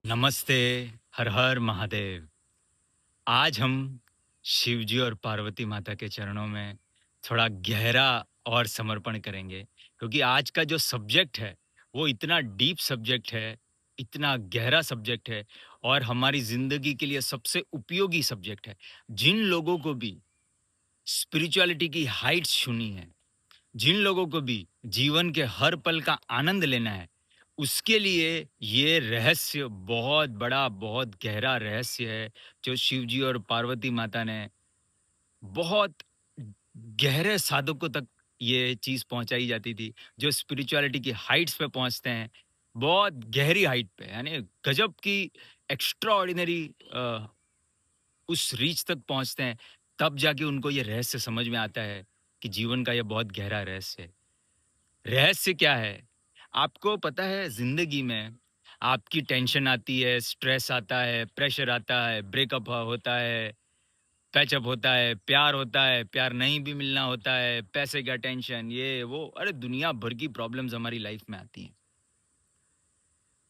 नमस्ते, हर हर महादेव। आज हम शिव जी और पार्वती माता के चरणों में थोड़ा गहरा और समर्पण करेंगे, क्योंकि आज का जो सब्जेक्ट है, वो इतना डीप सब्जेक्ट है, इतना गहरा सब्जेक्ट है और हमारी ज़िंदगी के लिए सबसे उपयोगी सब्जेक्ट है। जिन लोगों को भी स्पिरिचुअलिटी की हाइट्स छूनी है, जिन लोगों को भी जीवन के हर पल का आनंद लेना है, उसके लिए ये रहस्य बहुत बड़ा, बहुत गहरा रहस्य है, जो शिव जी और पार्वती माता ने बहुत गहरे साधकों तक ये चीज़ पहुँचाई जाती थी, जो स्पिरिचुअलिटी की हाइट्स पे पहुँचते हैं, बहुत गहरी हाइट पे, यानी गज़ब की एक्स्ट्राऑर्डिनरी उस रीच तक पहुँचते हैं, तब जाके उनको ये रहस्य समझ में आता है कि जीवन का ये बहुत गहरा रहस्य है। रहस्य क्या है? आपको पता है ज़िंदगी में आपकी टेंशन आती है, स्ट्रेस आता है, प्रेशर आता है, ब्रेकअप होता है, पैचअप होता है, प्यार नहीं भी मिलना होता है, पैसे का टेंशन, ये वो, अरे दुनिया भर की प्रॉब्लम्स हमारी लाइफ में आती हैं।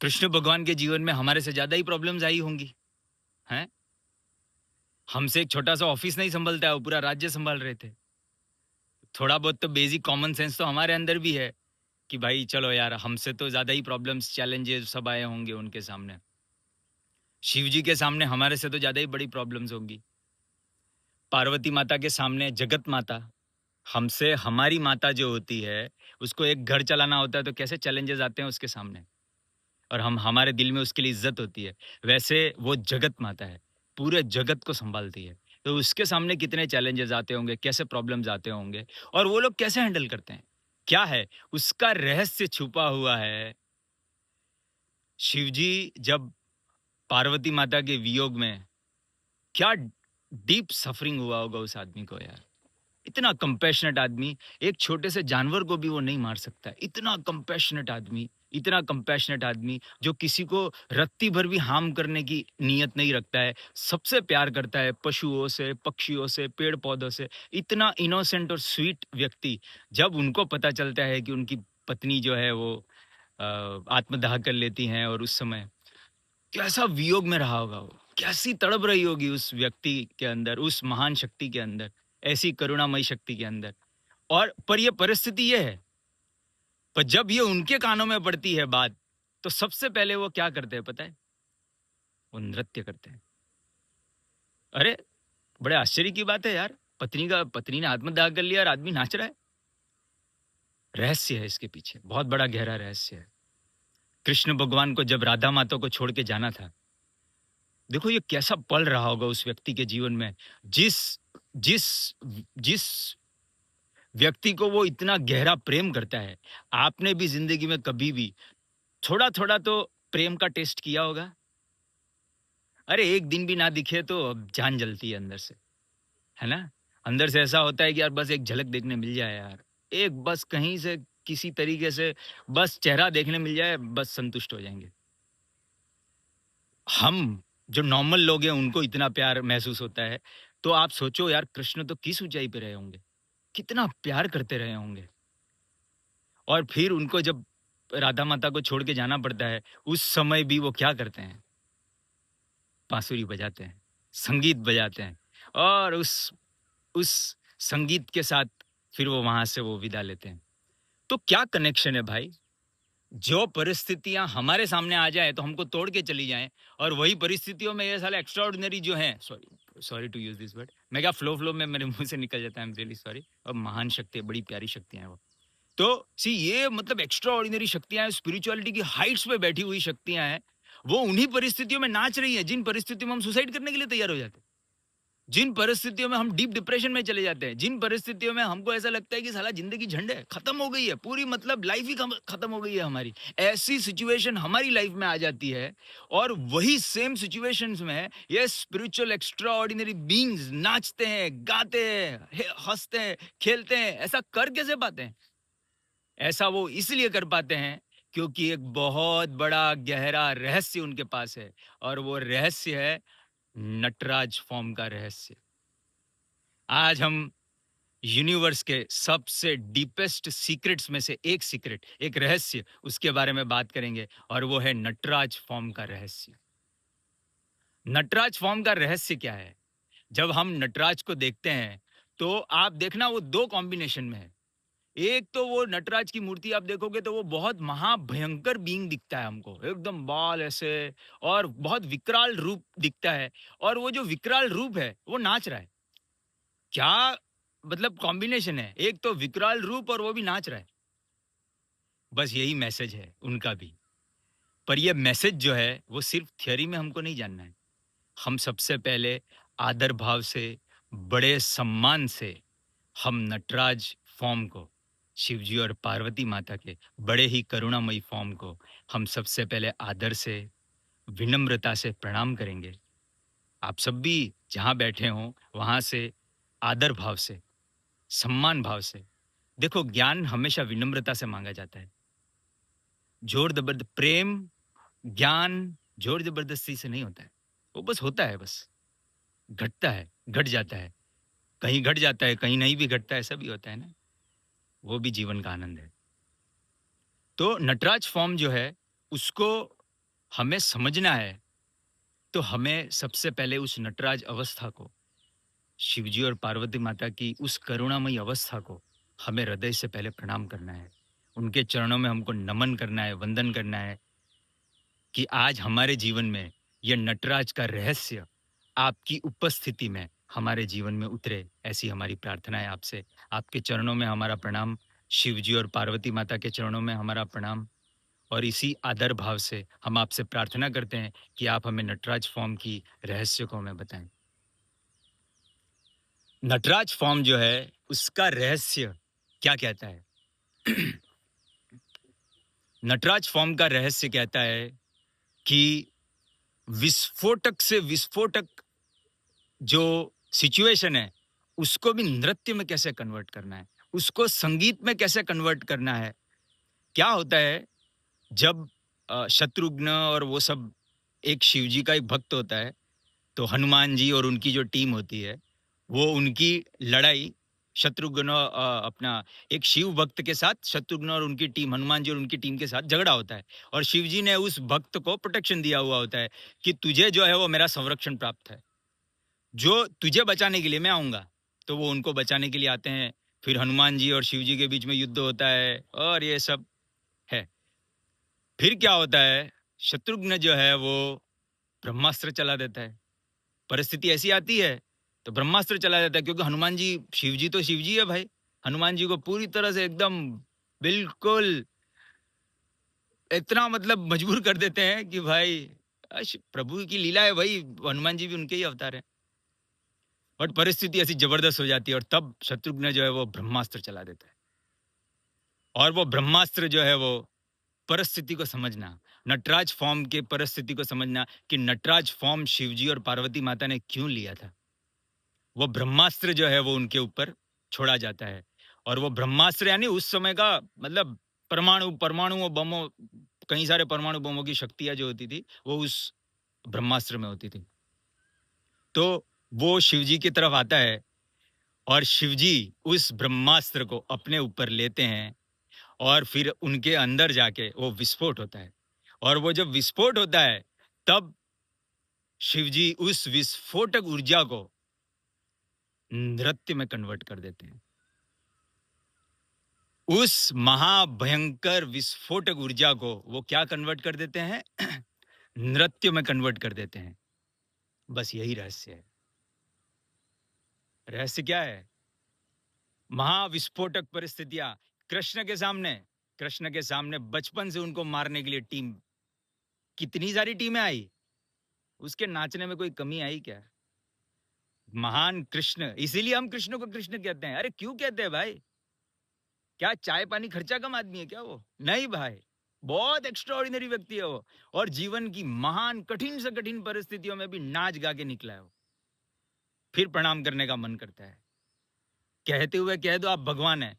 कृष्ण भगवान के जीवन में हमारे से ज़्यादा ही प्रॉब्लम्स आई होंगी, हैं? हमसे एक छोटा-सा ऑफ़िस नहीं सँभलता है, वो पूरा राज्य सँभाल रहे थे। थोड़ा बहुत तो बेसिक कॉमन सेंस तो हमारे अंदर भी है कि भाई चलो यार, हमसे तो ज़्यादा ही प्रॉब्लम्स, चैलेंजेस सब आए होंगे उनके सामने। शिव जी के सामने हमारे से तो ज़्यादा ही बड़ी प्रॉब्लम्स होंगी। पार्वती माता के सामने जगत माता, हमसे हमारी माता जो होती है, उसको एक घर चलाना होता है तो कैसे चैलेंजेस आते हैं उसके सामने, और हम हमारे दिल में उसके लिए इज़्ज़त होती है। वैसे वो जगत माता है, पूरे जगत को सँभालती है। तो उसके सामने कितने चैलेंजेस आते होंगे, कैसे प्रॉब्लम्स आते होंगे और वो लोग कैसे हैंडल करते हैं? क्या है? उसका रहस्य छुपा हुआ है। शिव जी जब पार्वती माता के वियोग में, क्या डीप सफरिंग हुआ होगा उस आदमी को यार। इतना कंपैशनेट आदमी, एक छोटे से जानवर को भी वो नहीं मार सकता। इतना कंपैशनेट आदमी, इतना कंपैशनेट आदमी जो किसी को रत्ती भर भी हार्म करने की नीयत नहीं रखता है। सबसे प्यार करता है, पशुओं से, पक्षियों से, पेड़-पौधों से। इतना इनोसेंट और स्वीट व्यक्ति, जब उनको पता चलता है कि उनकी पत्नी जो है वो आत्मदाह कर लेती हैं, और उस समय कैसा वियोग में रहा होगा वो, कैसी तड़प रही होगी उस व्यक्ति के अंदर, उस महान शक्ति के अंदर, ऐसी करुणामयी शक्ति के अंदर। और पर ये परिस्थिति ये है, पर जब ये उनके कानों में पड़ती है बात, तो सबसे पहले वो क्या करते हैं पता है? वो नृत्य करते हैं। अरे! बड़े आश्चर्य की बात है यार, पत्नी ने आत्मदाह कर लिया और आदमी नाच रहा है। रहस्य है इसके पीछे, बहुत बड़ा गहरा रहस्य है। कृष्ण भगवान को जब राधा माता को छोड़ के जाना था, देखो ये कैसा पल रहा होगा उस व्यक्ति के जीवन में। जिस जिस जिस व्यक्ति को वो इतना गहरा प्रेम करता है, आपने भी ज़िंदगी में कभी भी थोड़ा-थोड़ा तो प्रेम का टेस्ट किया होगा? अरे एक दिन भी ना दिखे तो जान जलती है अंदर से, है ना? अंदर से ऐसा होता है कि यार बस एक झलक देखने मिल जाए यार। एक बस कहीं से किसी तरीके से बस चेहरा देखने मिल जाए, बस संतुष्ट हो जाएँगे। हम जो नॉर्मल लोग हैं उनको इतना प्यार महसूस होता है, तो आप सोचो यार कृष्ण तो किस ऊँचाई पे रहे होंगे, कितना प्यार करते रहे होंगे। और फिर उनको जब राधा माता को छोड़ के जाना पड़ता है, उस समय भी वो क्या करते हैं? बाँसुरी बजाते हैं, संगीत बजाते हैं, और उस संगीत के साथ फिर वो वहाँ से वो विदा लेते हैं। तो क्या कनेक्शन है भाई? जो परिस्थितियाँ हमारे सामने आ जाएँ तो हमको तोड़ के चली जाएँ, और वही परिस्थितियों में ये साले एक्स्ट्राऑर्डिनरी जो हैं, sorry sorry to use this word, मैं क्या फ्लो में मेरे मुँह से निकल जाता है, आई एम रियली सॉरी। और महान शक्ति है, बड़ी प्यारी शक्तियाँ हैं वो। तो सी ये मतलब एक्स्ट्राऑर्डिनरी शक्तियाँ हैं, स्पिरिचुअलिटी की हाइट्स पे बैठी हुई शक्तियाँ हैं। वो उन्हीं परिस्थितियों में नाच रही हैं, जिन परिस्थितियों में हम सुसाइड करने के लिए तैयार हो जाते हैं। जिन परिस्थितियों में हम डीप डिप्रेशन में चले जाते हैं, जिन परिस्थितियों में हमको ऐसा लगता है कि साला ज़िंदगी झंड है, खत्म हो गई है, पूरी मतलब लाइफ ही खत्म हो गई है हमारी। ऐसी सिचुएशन हमारी लाइफ में आ जाती है, और वही सेम सिचुएशंस में ये स्पिरिचुअल एक्स्ट्राऑर्डिनरी बीइंग्स नाचते हैं, गाते हैं, हँसते हैं, खेलते हैं। ऐसा कर कैसे पाते हैं? ऐसा वो इसलिए कर पाते हैं क्योंकि एक बहुत बड़ा गहरा रहस्य उनके पास है, और वो रहस्य है नटराज फॉर्म का रहस्य। आज हम यूनिवर्स के सबसे डीपेस्ट सीक्रेट्स में से एक सीक्रेट, एक रहस्य, उसके बारे में बात करेंगे और वो है नटराज फॉर्म का रहस्य। नटराज फॉर्म का रहस्य क्या है? जब हम नटराज को देखते हैं तो आप देखना वो दो कॉम्बिनेशन में है। एक तो वो नटराज की मूर्ति आप देखोगे तो वो बहुत महाभयंकर बीइंग दिखता है हमको, एकदम बाल ऐसे, और बहुत विकराल रूप दिखता है। और वो जो विकराल रूप है वो नाच रहा है। क्या मतलब कॉम्बिनेशन है, एक तो विकराल रूप और वो भी नाच रहा है। बस यही मैसेज है उनका भी। पर ये मैसेज जो है वो सिर्फ थियोरी में हमको नहीं जानना है। हम सबसे पहले आदर भाव से, बड़े सम्मान से हम नटराज फॉर्म को, शिवजी और पार्वती माता के बड़े ही करुणामयी फॉर्म को हम सबसे पहले आदर से, विनम्रता से प्रणाम करेंगे। आप सब भी जहाँ बैठे हों वहाँ से आदर भाव से, सम्मान भाव से। देखो, ज्ञान हमेशा विनम्रता से मांगा जाता है। जोर जबरदस्त प्रेम, ज्ञान जोर जबरदस्ती से नहीं होता है। वो बस होता है, बस घटता है, घट जाता है, कहीं घट जाता है, कहीं नहीं भी घटता है, ऐसा भी होता है ना। वो भी जीवन का आनंद है। तो नटराज फॉर्म जो है उसको हमें समझना है, तो हमें सबसे पहले उस नटराज अवस्था को, शिवजी और पार्वती माता की उस करुणामयी अवस्था को हमें हृदय से पहले प्रणाम करना है। उनके चरणों में हमको नमन करना है, वंदन करना है कि आज हमारे जीवन में यह नटराज का रहस्य आपकी उपस्थिति में हमारे जीवन में उतरे, ऐसी हमारी प्रार्थना है आपसे। आपके चरणों में हमारा प्रणाम, शिवजी और पार्वती माता के चरणों में हमारा प्रणाम। और इसी आदर भाव से हम आपसे प्रार्थना करते हैं कि आप हमें नटराज फॉर्म की रहस्य को हमें बताएं। नटराज फॉर्म जो है उसका रहस्य क्या कहता है? नटराज फॉर्म का रहस्य कहता है कि विस्फोटक से विस्फोटक जो सिचुएशन है उसको भी नृत्य में कैसे कन्वर्ट करना है, उसको संगीत में कैसे कन्वर्ट करना है। क्या होता है जब शत्रुघ्न और वो सब, एक शिवजी का एक भक्त होता है, तो हनुमान जी और उनकी जो टीम होती है वो उनकी लड़ाई, शत्रुघ्न अपना एक शिव भक्त के साथ, शत्रुघ्न और उनकी टीम, हनुमान जी और उनकी टीम के साथ झगड़ा होता है। और शिवजी ने उस भक्त को प्रोटेक्शन दिया हुआ होता है कि तुझे जो है वो मेरा संरक्षण प्राप्त है, जो तुझे बचाने के लिए मैं आऊंगा। तो वो उनको बचाने के लिए आते हैं। फिर हनुमान जी और शिवजी के बीच में युद्ध होता है और ये सब है। फिर क्या होता है, शत्रुघ्न जो है वो ब्रह्मास्त्र चला देता है। परिस्थिति ऐसी आती है तो ब्रह्मास्त्र चला जाता है, क्योंकि हनुमान जी, शिवजी तो शिवजी है भाई, हनुमान जी को पूरी तरह से एकदम बिल्कुल इतना मतलब मजबूर कर देते हैं कि भाई प्रभु की लीला है भाई, हनुमान जी भी उनके ही अवतार हैं। बट परिस्थिति ऐसी जबरदस्त हो जाती है और तब शत्रुघ्न जो है वो ब्रह्मास्त्र चला देता है। और वो ब्रह्मास्त्र जो है वो परिस्थिति को समझना, नटराज फॉर्म के परिस्थिति को समझना कि नटराज फॉर्म शिवजी और पार्वती माता ने क्यों लिया था। वो ब्रह्मास्त्र जो है वो उनके ऊपर छोड़ा जाता है। और वो ब्रह्मास्त्र यानी उस समय का मतलब परमाणु परमाणु बमों, कई सारे परमाणु बमों की शक्तियां जो होती थी वो उस ब्रह्मास्त्र में होती थी। तो वो शिवजी की तरफ आता है और शिवजी उस ब्रह्मास्त्र को अपने ऊपर लेते हैं और फिर उनके अंदर जाके वो विस्फोट होता है। और वो जब विस्फोट होता है तब शिवजी उस विस्फोटक ऊर्जा को नृत्य में कन्वर्ट कर देते हैं। उस महाभयंकर विस्फोटक ऊर्जा को वो क्या कन्वर्ट कर देते हैं? नृत्य में कन्वर्ट कर देते हैं। बस यही रहस्य है। रहस्य क्या है? महाविस्फोटक परिस्थितियां कृष्ण के सामने बचपन से उनको मारने के लिए टीम, कितनी सारी टीमें आई, उसके नाचने में कोई कमी आई क्या? महान कृष्ण, इसीलिए हम कृष्ण को कृष्ण कहते हैं। अरे क्यों कहते हैं भाई? क्या चाय पानी खर्चा कम आदमी है क्या वो? नहीं भाई, बहुत एक्स्ट्राऑर्डिनरी व्यक्ति है वो। और जीवन की महान कठिन से कठिन परिस्थितियों में भी नाच गा के निकला है वो। फिर प्रणाम करने का मन करता है, कहते हुए कह दो आप भगवान है।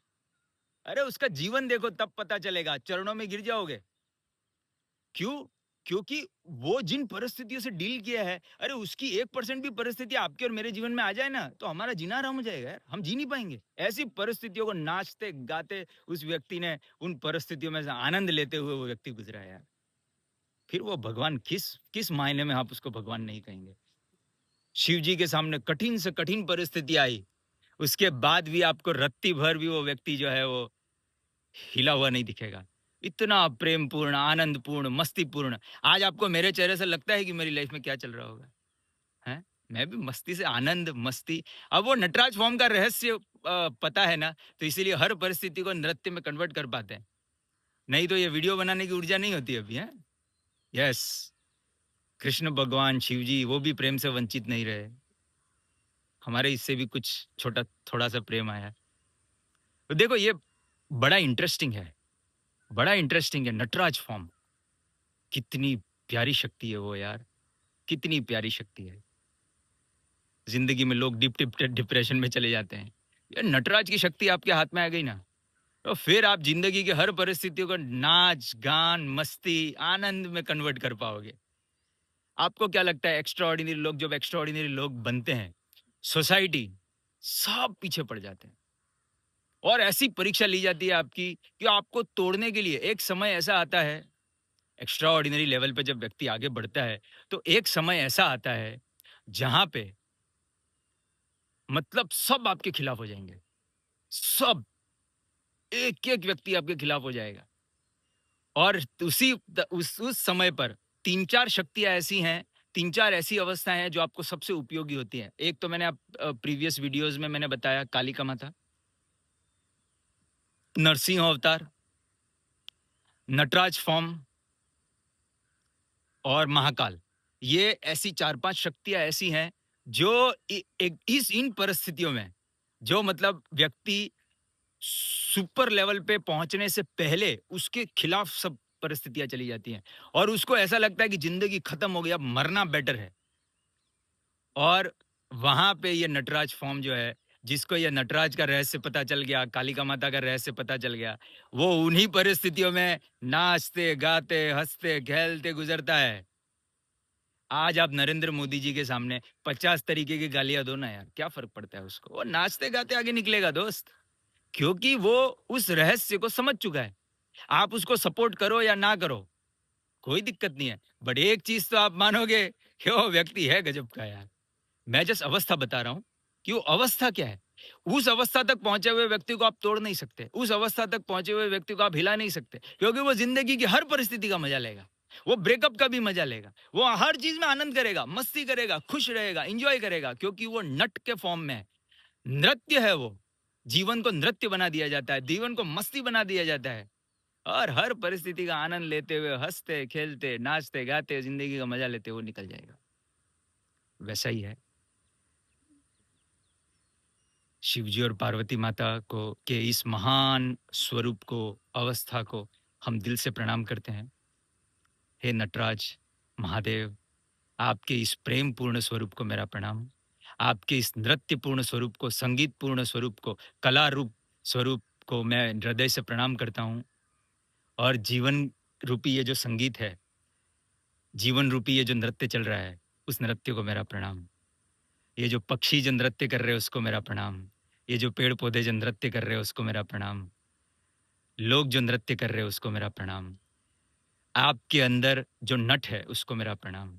अरे उसका जीवन देखो तब पता चलेगा, चरणों में गिर जाओगे। क्यों? क्योंकि वो जिन परिस्थितियों से डील किया है, अरे उसकी 1% भी परिस्थिति आपके और मेरे जीवन में आ जाए ना, तो हमारा जीना आराम हो जाएगा यार, हम जी नहीं पाएँगे। ऐसी परिस्थितियों को नाचते-गाते उस व्यक्ति ने उन परिस्थितियों में से आनंद लेते हुए वो व्यक्ति गुज़रा है यार। फिर वो भगवान किस मायने में आप उसको भगवान नहीं कहेंगे? शिव जी के सामने कठिन से कठिन परिस्थिति आई, उसके बाद भी आपको रत्ती भर भी वो व्यक्ति जो है वो हिला हुआ नहीं दिखेगा। इतना प्रेमपूर्ण, आनंदपूर्ण, मस्तीपूर्ण। आज आपको मेरे चेहरे से लगता है कि मेरी लाइफ में क्या चल रहा होगा, हैं? मैं भी मस्ती से आनंद, मस्ती। अब वो नटराज फॉर्म का रहस्य पता है ना, तो इसीलिए हर परिस्थिति को नृत्य में कन्वर्ट कर पाते हैं। नहीं तो ये वीडियो बनाने की ऊर्जा नहीं होती अभी, हैं? यस, कृष्ण भगवान, शिव जी वो भी प्रेम से वंचित नहीं रहे। हमारे इससे भी कुछ छोटा थोड़ा-सा प्रेम आया। तो देखो ये बड़ा इंटरेस्टिंग है, बड़ा इंटरेस्टिंग है नटराज फॉर्म। कितनी प्यारी शक्ति है वो यार, कितनी प्यारी शक्ति है। ज़िंदगी में लोग डिप डिप्रेशन में चले जाते हैं। ये नटराज की शक्ति आपके हाथ में आ गई ना, तो फिर आप ज़िंदगी की हर परिस्थितियों को नाच, गान, मस्ती, आनंद में कन्वर्ट कर पाओगे। आपको क्या लगता है एक्स्ट्राऑर्डिनरी लोग जब एक्स्ट्राऑर्डिनरी लोग बनते हैं, सोसाइटी सब पीछे पड़ जाते हैं। और ऐसी परीक्षा ली जाती है आपकी कि आपको तोड़ने के लिए एक समय ऐसा आता है, एक्स्ट्राऑर्डिनरी लेवल पे जब व्यक्ति आगे बढ़ता है, तो एक समय ऐसा आता है, जहाँ पे मतलब सब आपके खिलाफ हो जाएँगे। सब, एक-एक व्यक्ति आपके खिलाफ हो जाएगा। और उस समय पर 3-4 शक्तियाँ ऐसी हैं, 3-4 ऐसी अवस्थाएँ हैं जो आपको सबसे उपयोगी होती हैं। एक तो मैंने प्रीवियस वीडियोज़ में मैंने बताया कालिका माता, नरसिंह अवतार, नटराज फॉर्म और महाकाल। ये ऐसी 4-5 शक्तियाँ ऐसी हैं जो इन परिस्थितियों में जो मतलब व्यक्ति सुपर लेवल पे पहुँचने से पहले उसके खिलाफ सब परिस्थितियाँ चली जाती हैं और उसको ऐसा लगता है कि ज़िंदगी खत्म हो गई, अब मरना बेटर है। और वहाँ पे ये नटराज फॉर्म जो है, जिसको ये नटराज का रहस्य पता चल गया, कालिका माता का रहस्य पता चल गया, वो उन्हीं परिस्थितियों में नाचते, गाते, हँसते, खेलते गुज़रता है। आज आप नरेंद्र मोदी जी के सामने 50 तरीके की गालियाँ दो ना यार, क्या फ़र्क पड़ता है उसको? वो नाचते-गाते आगे निकलेगा दोस्त, क्योंकि वो उस रहस्य को समझ चुका है। आप उसको सपोर्ट करो या ना करो, कोई दिक्कत नहीं है। बट एक चीज़ तो आप मानोगे कि वो व्यक्ति है गज़ब का यार। मैं जस्ट अवस्था बता रहा हूँ कि वो अवस्था क्या है। उस अवस्था तक पहुँचे हुए व्यक्ति को आप तोड़ नहीं सकते। उस अवस्था तक पहुँचे हुए व्यक्ति को आप हिला नहीं सकते, क्योंकि वो ज़िंदगी की हर परिस्थिति का मज़ा लेगा। वो ब्रेकअप का भी मज़ा लेगा। वो हर चीज़ में आनंद करेगा, मस्ती करेगा, खुश रहेगा, एन्जॉय करेगा, क्योंकि वो नट के फॉर्म में है। नृत्य है वो। जीवन को नृत्य बना दिया जाता है, जीवन को मस्ती बना दिया जाता है और हर परिस्थिति का आनंद लेते हुए हँसते, खेलते, नाचते, गाते, ज़िंदगी का मज़ा लेते हुए निकल जाएगा। वैसा ही है। शिव जी और पार्वती माता को के इस महान स्वरूप को, अवस्था को हम दिल से प्रणाम करते हैं। हे नटराज, महादेव, आपके इस प्रेमपूर्ण स्वरूप को मेरा प्रणाम। आपके इस नृत्यपूर्ण स्वरूप को, संगीतपूर्ण स्वरूप को, कला रूप स्वरूप को मैं हृदय से प्रणाम करता हूँ और जीवन रूपी ये जो संगीत है, जीवन रूपी ये जो नृत्य चल रहा है, उस नृत्य को मेरा प्रणाम। ये जो पक्षी जो नृत्य कर रहे हैं उसको मेरा प्रणाम। ये जो पेड़-पौधे जो नृत्य कर रहे हैं उसको मेरा प्रणाम। लोग जो नृत्य कर रहे हैं उसको मेरा प्रणाम। आपके अंदर जो नट है उसको मेरा प्रणाम।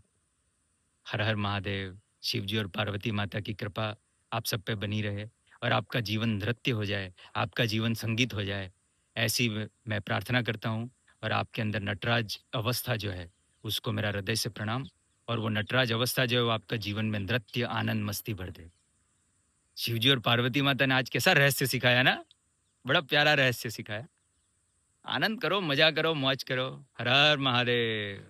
हर हर महादेव। शिव जी और पार्वती माता की कृपा आप सब पे बनी रहे और आपका जीवन नृत्य हो जाए, आपका जीवन संगीत हो जाए, ऐसी मैं प्रार्थना करता हूँ। और आपके अंदर नटराज अवस्था जो है उसको मेरा हृदय से प्रणाम और वो नटराज अवस्था जो है वो आपका जीवन में नृत्य, आनंद, मस्ती भर दे। शिव जी और पार्वती माता ने आज कैसा रहस्य सिखाया ना? बड़ा प्यारा रहस्य सिखाया। आनंद करो, मज़ा करो, मौज करो। हर हर महादेव।